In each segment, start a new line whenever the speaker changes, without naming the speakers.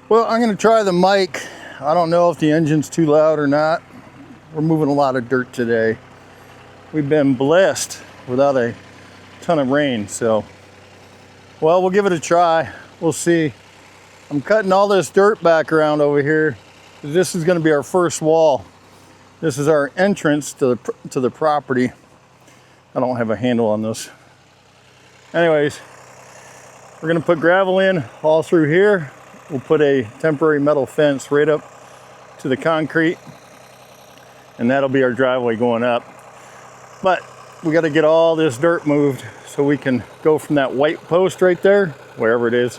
Well, I'm going to try the mic. I don't know if the engine's too loud or not. We're moving a lot of dirt today. We've been blessed without a ton of rain, so well, we'll give it a try. We'll see. I'm cutting all this dirt back around over here. This is going to be our first wall. This is our entrance to the property. I don't have a handle on this. Anyways, we're going to put gravel in all through here. We'll put a temporary metal fence right up to the concrete, and that'll be our driveway going up. But we got to get all this dirt moved so we can go from that white post right there, wherever it is,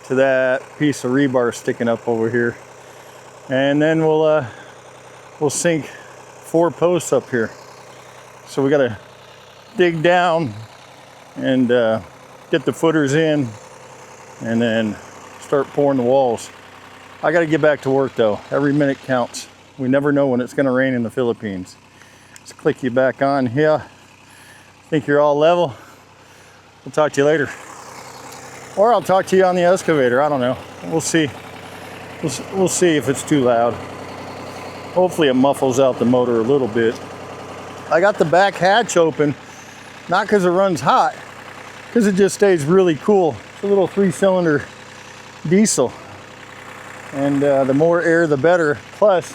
to that piece of rebar sticking up over here. And then we'll sink 4 posts up here. So we got to dig down and get the footers in, and then start pouring the walls. I got to get back to work though. Every minute counts. We never know when it's going to rain in the Philippines. Let's click you back on here. Think you're all level. We'll talk to you later. Or I'll talk to you on the excavator. I don't know. We'll see. We'll see if it's too loud. Hopefully it muffles out the motor a little bit. I got the back hatch open, not because it runs hot, because it just stays really cool. It's a little 3-cylinder diesel, and the more air the better. Plus,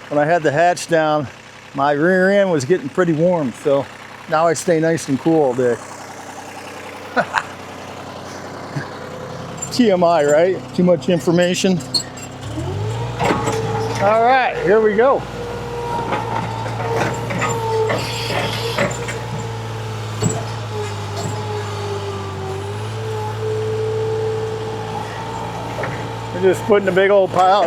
when I had the hatch down, my rear end was getting pretty warm, so now I stay nice and cool all day. TMI, right? Too much information. All right, here we go. Just putting a big old pile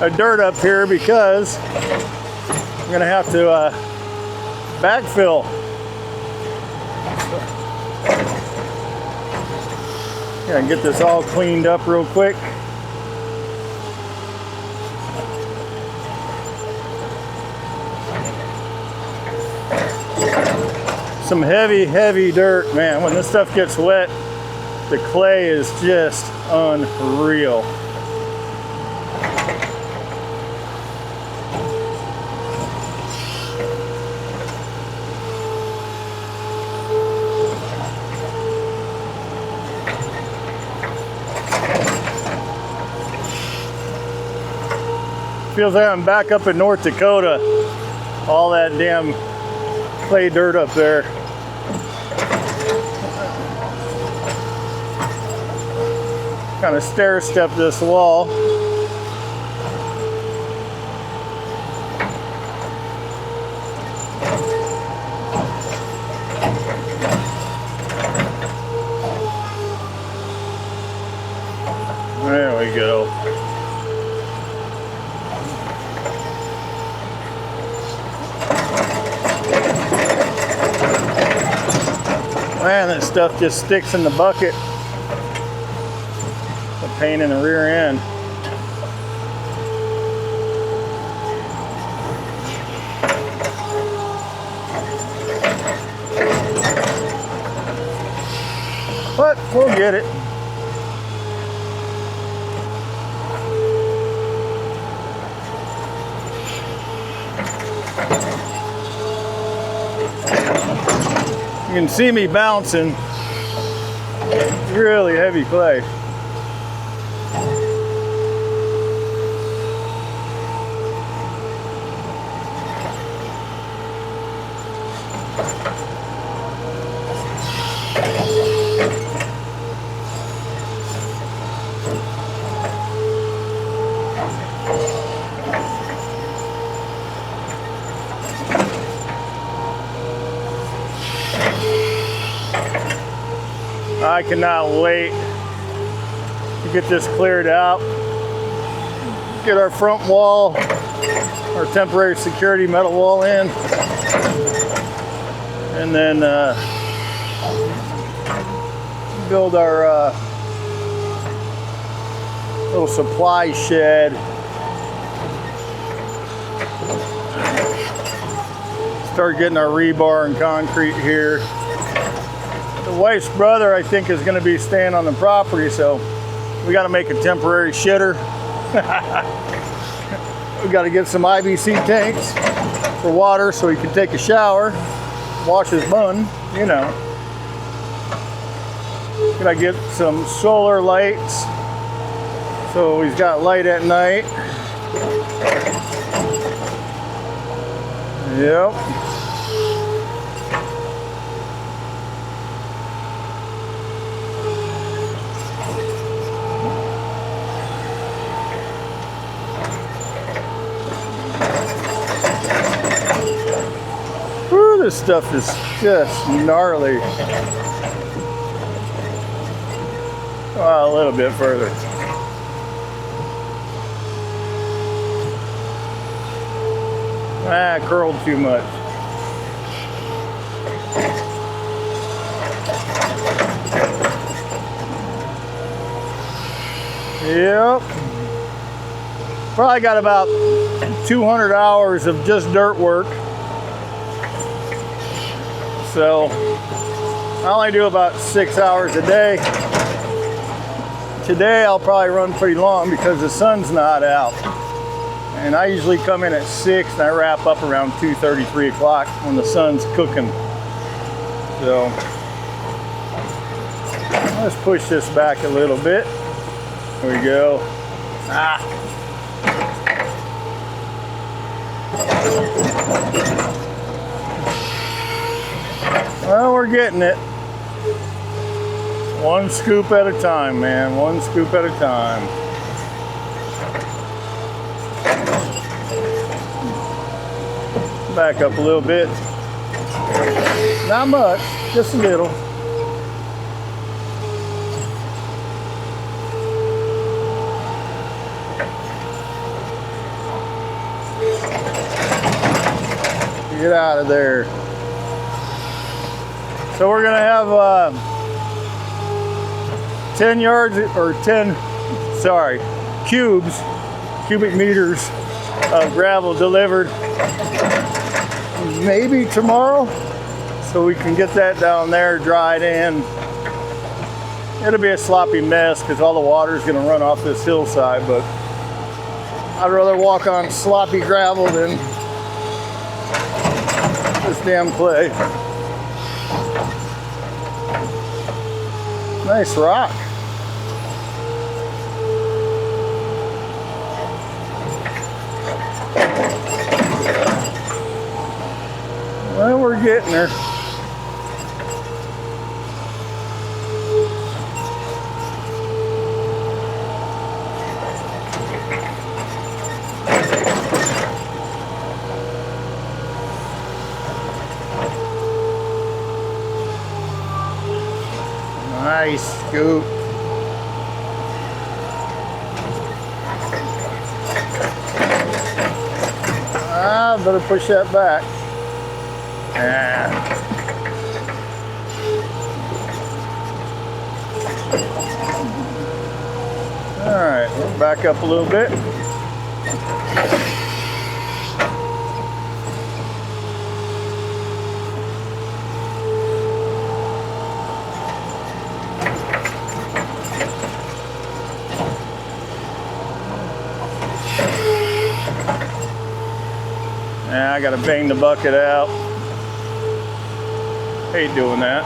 of dirt up here because I'm gonna have to backfill. Gonna get this all cleaned up real quick. Some heavy dirt, man. When this stuff gets wet, the clay is just unreal. Feels like I'm back up in North Dakota. All that damn clay dirt up there. Kind of stair step this wall. There we go. Man, that stuff just sticks in the bucket. Pain in the rear end. But we'll get it. You can see me bouncing. Really heavy clay. I cannot wait to get this cleared out, get our front wall, our temporary security metal wall in, and then build our little supply shed. Start getting our rebar and concrete here. The wife's brother, I think, is going to be staying on the property, so We got to make a temporary shitter. We got to get some IBC tanks for water so he can take a shower, wash his bun, you know. Gotta get some solar lights so he's got light at night. Yep. Whew, this stuff is just gnarly. A little bit further. Ah, curled too much. Yep. Probably got about 200 hours of just dirt work. So I only do about 6 hours a day. Today I'll probably run pretty long because the sun's not out. And I usually come in at 6 and I wrap up around 2:30, 3 o'clock when the sun's cooking. So let's push this back a little bit. There we go. Ah. Well, we're getting it. One scoop at a time, man. One scoop at a time. Back up a little bit. Not much, just a little. Get out of there. So we're gonna have 10 yards or 10, sorry, cubic meters of gravel delivered maybe tomorrow, so we can get that down there dried in. It'll be a sloppy mess because all the water is going to run off this hillside, but I'd rather walk on sloppy gravel than this damn clay. Nice rock. Well, we're getting there. Nice scoop. Better push that back. All right, we'll back up a little bit. I gotta bang the bucket out. Hate doing that.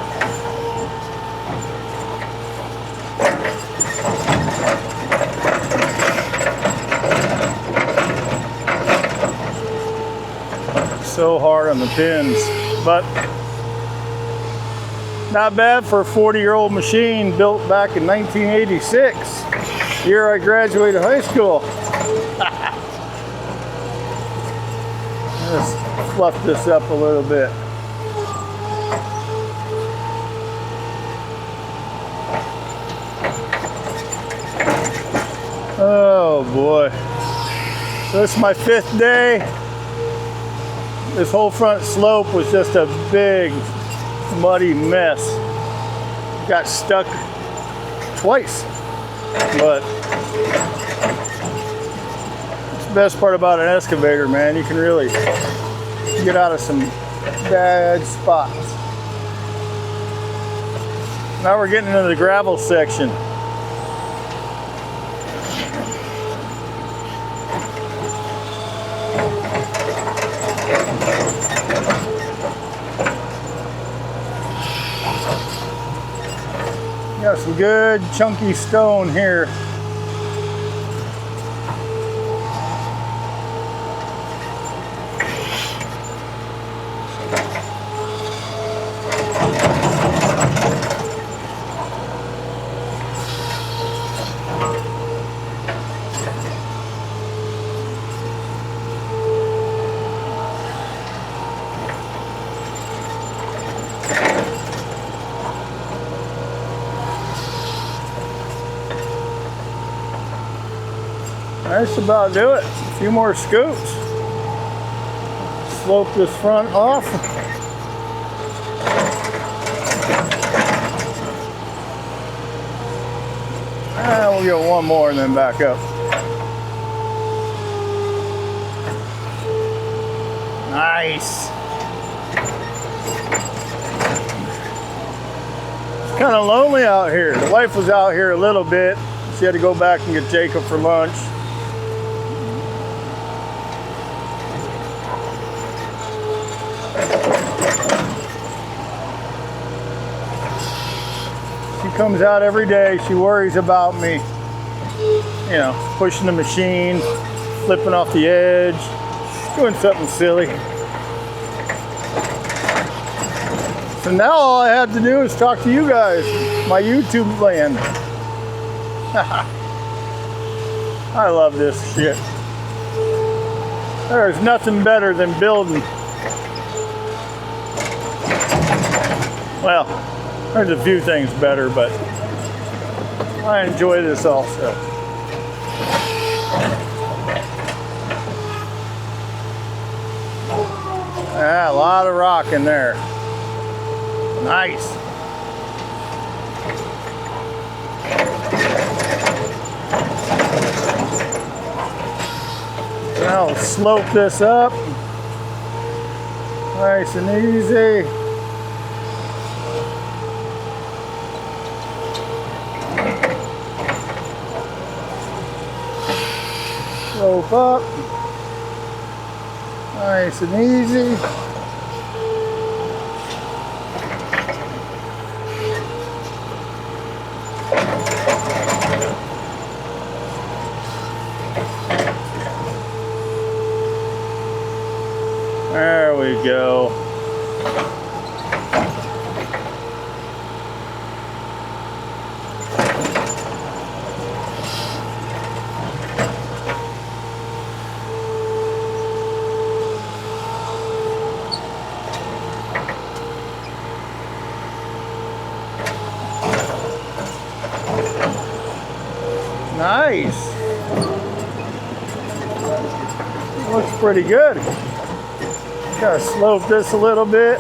So hard on the pins, but not bad for a 40-year-old machine built back in 1986, year I graduated high school. Let's fluff this up a little bit. Oh boy. So this is my 5th day. This whole front slope was just a big muddy mess. Got stuck twice, but it's the best part about an excavator, man. You can really get out of some bad spots. Now we're getting into the gravel section. Got some good chunky stone here. That's about do it. A few more scoops. Slope this front off. And we'll get one more and then back up. Nice. It's kind of lonely out here. The wife was out here a little bit. She had to go back and get Jacob for lunch. She comes out every day. She worries about me, you know, pushing the machine, flipping off the edge, doing something silly. So now all I have to do is talk to you guys, my YouTube land. I love this shit. There's nothing better than building. Well, there's a few things better, but I enjoy this also. Ah, a lot of rock in there. Nice. Now we'll slope this up. Nice and easy. Slope up. Nice and easy. There we go. Nice. Looks pretty good. Gotta slope this a little bit.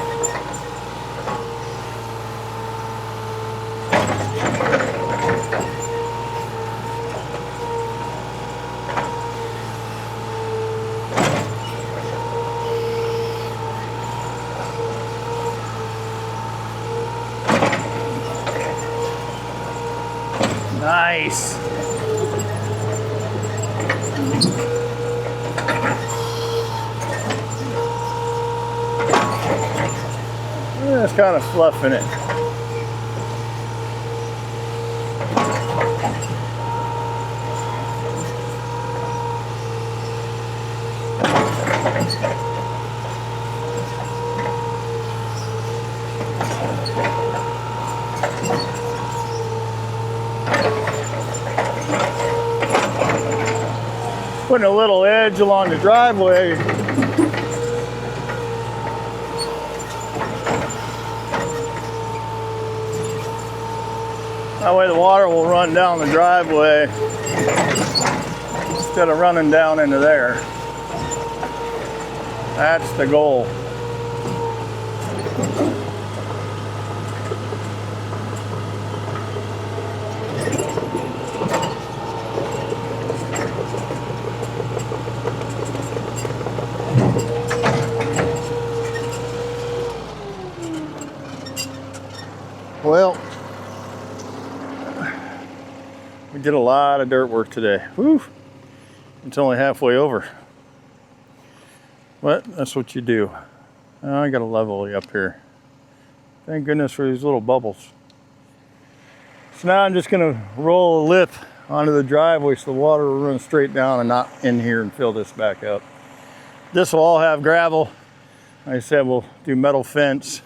Nice. Just kind of fluffing it. Putting a little edge along the driveway. That way the water will run down the driveway instead of running down into there. That's the goal. Well, we did a lot of dirt work today. Whew. It's only halfway over. But that's what you do. Oh, I gotta level you up here. Thank goodness for these little bubbles. So now I'm just gonna roll a lip onto the driveway so the water will run straight down and not in here and fill this back up. This will all have gravel. Like I said, we'll do metal fence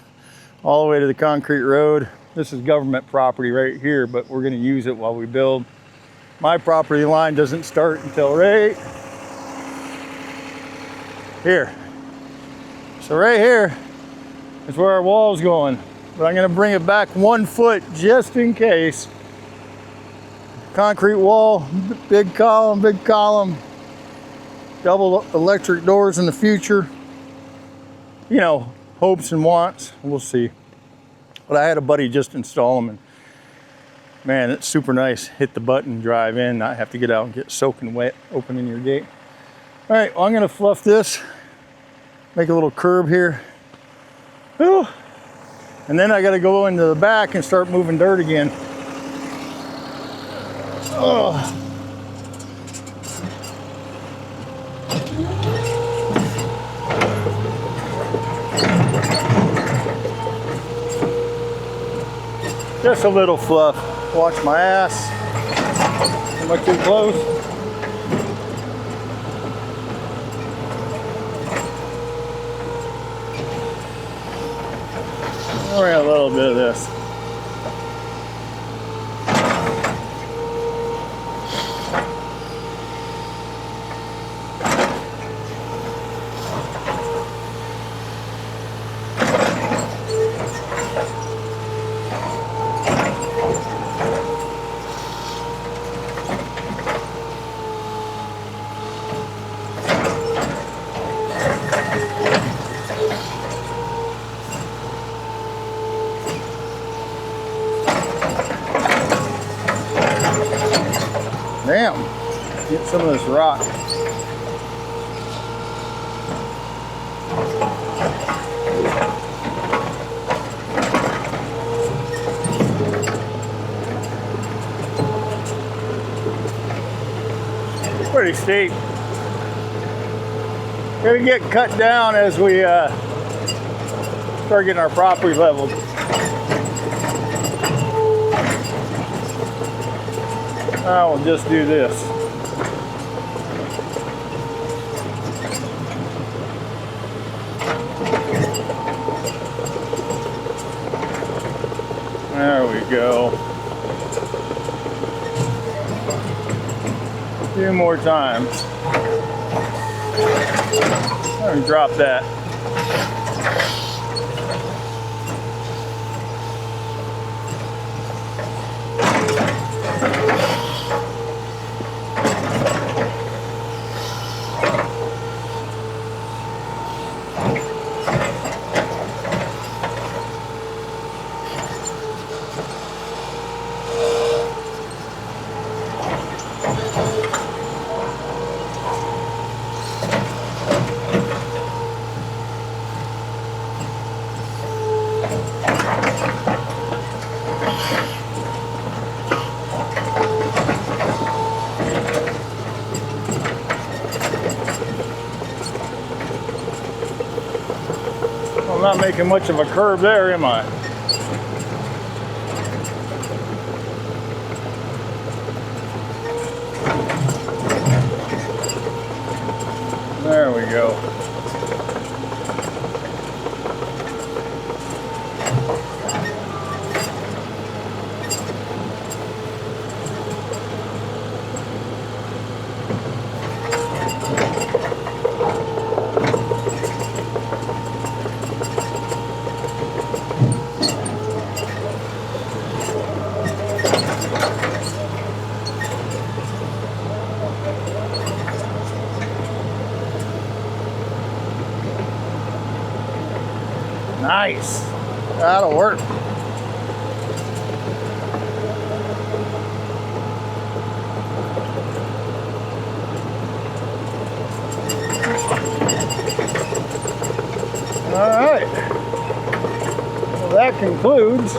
all the way to the concrete road. This is government property right here, but we're gonna use it while we build. My property line doesn't start until right here. So right here is where our wall's going. But I'm gonna bring it back 1 foot just in case. Concrete wall, big column, double electric doors in the future. You know, hopes and wants, we'll see. But I had a buddy just install them, and man, it's super nice. Hit the button, drive in, not have to get out and get soaking wet opening your gate. All right, well, I'm gonna fluff this, make a little curb here. Whew. And then I gotta go into the back and start moving dirt again. Oh. Just a little fluff. Watch my ass. Am I too close? We're a little bit of this. Damn, get some of this rock. Pretty steep. Gonna get cut down as we start getting our property leveled. I will just do this. There we go. A few more times. Let me drop that. I'm not making much of a curve there, am I? There we go. Nice. That'll work. All right. Well, that concludes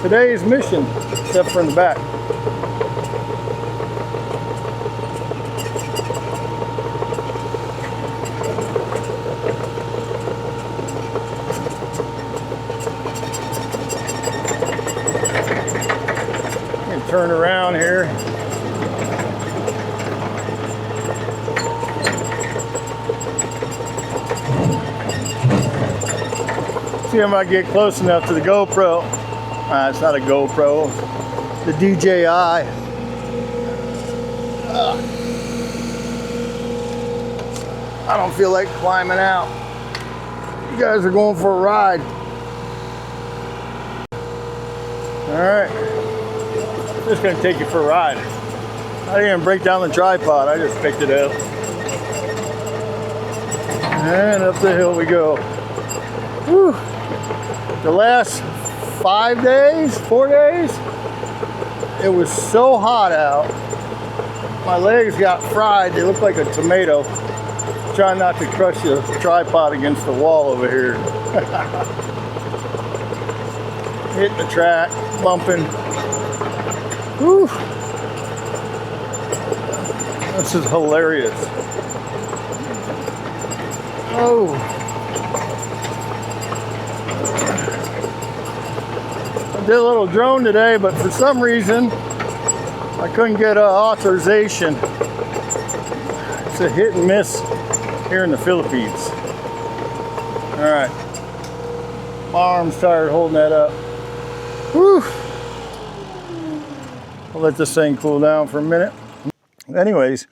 today's mission, except for in the back. See if I get close enough to the GoPro. It's not a GoPro, the DJI. I don't feel like climbing out. You guys are going for a ride. All right, just gonna take you for a ride. I didn't even break down the tripod, I just picked it up. And up the hill we go. Whew. The last 4 days, it was so hot out. My legs got fried, they look like a tomato. Trying not to crush the tripod against the wall over here. Hitting the track, bumping. Whew. This is hilarious. Oh. I did a little drone today, but for some reason, I couldn't get authorization. It's a hit and miss here in the Philippines. All right. My arm's tired holding that up. Whew. I'll let this thing cool down for a minute. Anyways,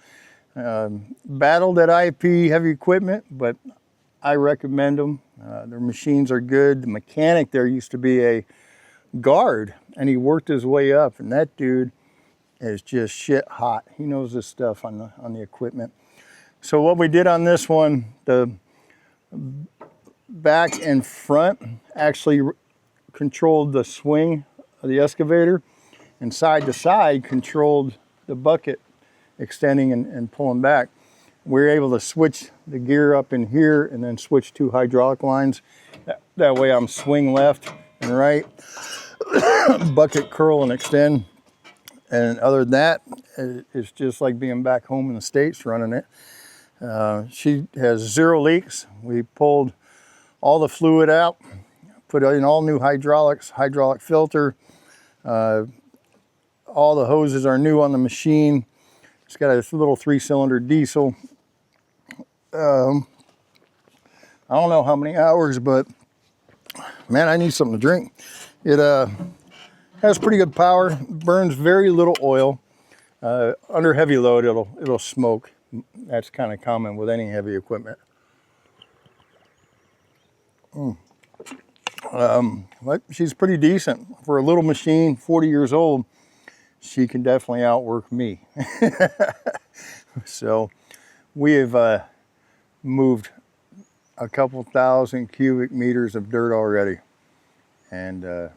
battled at IP Heavy Equipment, but I recommend them. Their machines are good. The mechanic there used to be a guard, and he worked his way up, and that dude is just shit hot. He knows this stuff on the equipment. So what we did on this one, the back and front actually controlled the swing of the excavator, and side to side controlled the bucket extending and pulling back. We were able to switch the gear up in here and then switch 2 hydraulic lines. That way I'm swing left and right, bucket curl and extend. And other than that, it's just like being back home in the States running it. She has 0 leaks. We pulled all the fluid out, put in all new hydraulics, hydraulic filter. All the hoses are new on the machine. It's got a little 3-cylinder diesel. I don't know how many hours, but man, I need something to drink. It has pretty good power, burns very little oil. Under heavy load, it'll smoke. That's kind of common with any heavy equipment. But she's pretty decent for a little machine, 40 years old. She can definitely outwork me. So we have moved a couple thousand cubic meters of dirt already, and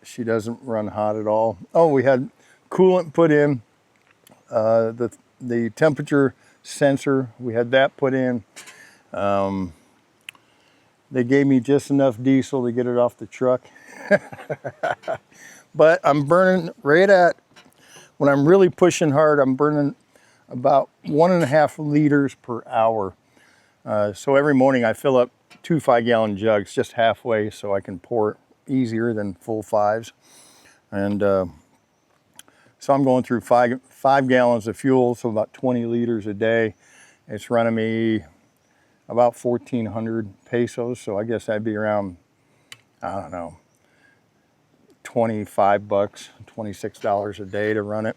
she doesn't run hot at all. Oh, we had coolant put in, the temperature sensor, we had that put in. They gave me just enough diesel to get it off the truck. But I'm burning right at, when I'm really pushing hard, I'm burning about 1.5 liters per hour. So every morning I fill up 2 5-gallon jugs just halfway so I can pour it easier than full 5s. And so I'm going through 5 gallons of fuel, so about 20 liters a day. It's running me about 1,400 pesos, so I guess that'd be around, I don't know, $25, $26 a day to run it.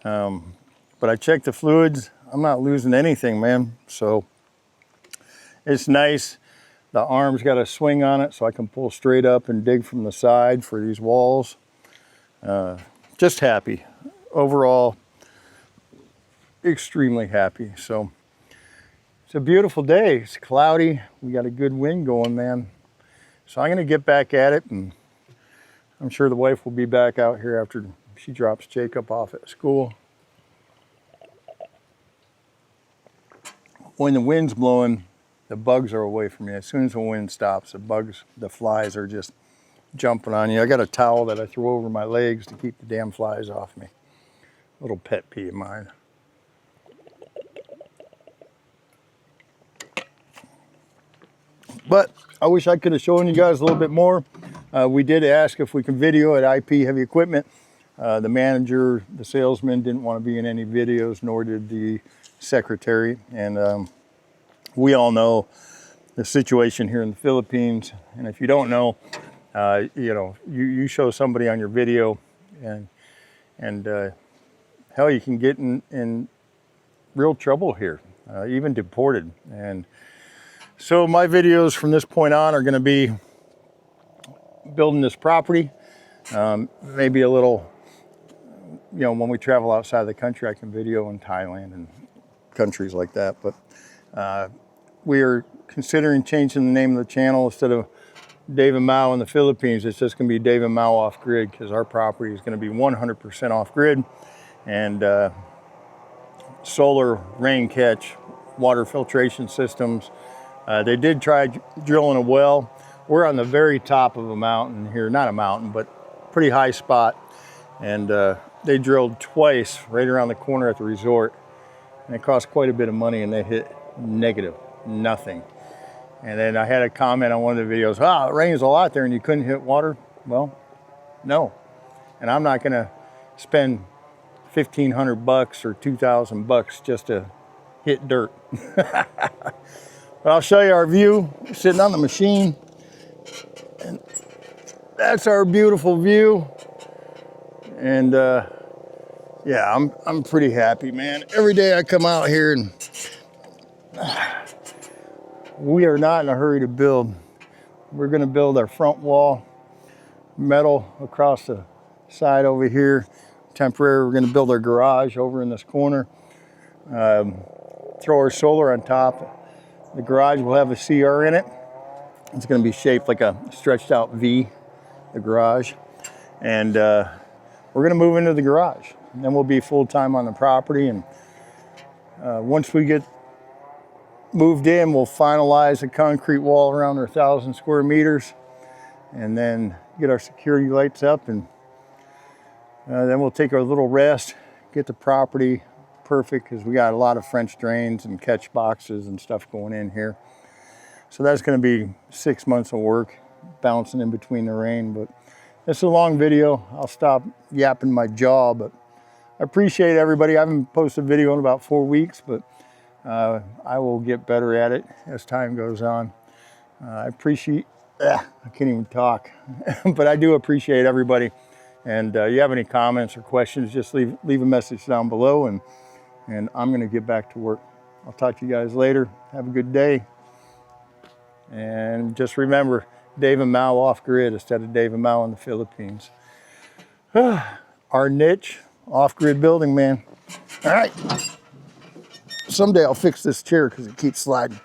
But I checked the fluids. I'm not losing anything, man. So it's nice. The arm's got a swing on it, so I can pull straight up and dig from the side for these walls. Just happy. Overall, extremely happy. So it's a beautiful day. It's cloudy. We got a good wind going, man. So I'm gonna get back at it, and I'm sure the wife will be back out here after she drops Jacob off at school. When the wind's blowing, the bugs are away from me. As soon as the wind stops, the flies are just jumping on you. I got a towel that I throw over my legs to keep the damn flies off me. Little pet peeve of mine. But I wish I could have shown you guys a little bit more. We did ask if we could video at IP Heavy Equipment. The manager, the salesman didn't want to be in any videos, nor did the secretary. And we all know the situation here in the Philippines. And if you don't know, you know, you show somebody on your video and hell, you can get in real trouble here, even deported. And so my videos from this point on are going to be building this property. Maybe a little, you know, when we travel outside the country, I can video in Thailand and countries like that. But we are considering changing the name of the channel. Instead of Dave and Mao in the Philippines, it's just going to be Dave and Mao off grid, because our property is going to be 100% off grid, and solar, rain catch, water filtration systems. They did try drilling a well. We're on the very top of a mountain here, not a mountain, but pretty high spot. And they drilled twice right around the corner at the resort. And it cost quite a bit of money, and they hit negative, nothing. And then I had a comment on one of the videos, it rains a lot there and you couldn't hit water. Well, no. And I'm not gonna spend $1,500 or $2,000 just to hit dirt. But I'll show you our view sitting on the machine. And that's our beautiful view. And yeah, I'm pretty happy, man. Every day I come out here, and we are not in a hurry to build. We're gonna build our front wall, metal across the side over here. Temporary, we're gonna build our garage over in this corner. Throw our solar on top. The garage will have a CR in it. It's gonna be shaped like a stretched out V, the garage. And we're gonna move into the garage. And then we'll be full-time on the property. And once we get moved in, we'll finalize a concrete wall around our 1,000 square meters, and then get our security lights up, and then we'll take our little rest, get the property perfect, because we got a lot of French drains and catch boxes and stuff going in here. So that's going to be 6 months of work, bouncing in between the rain. But it's a long video. I'll stop yapping my jaw, but I appreciate everybody. I haven't posted a video in about 4 weeks, but I will get better at it as time goes on. I appreciate, I can't even talk, but I do appreciate everybody. And you have any comments or questions, just leave a message down below, and I'm gonna get back to work. I'll talk to you guys later. Have a good day. And just remember, Dave and Mao off grid instead of Dave and Mao in the Philippines. Our niche, off grid building, man. All right. Someday I'll fix this chair because it keeps sliding.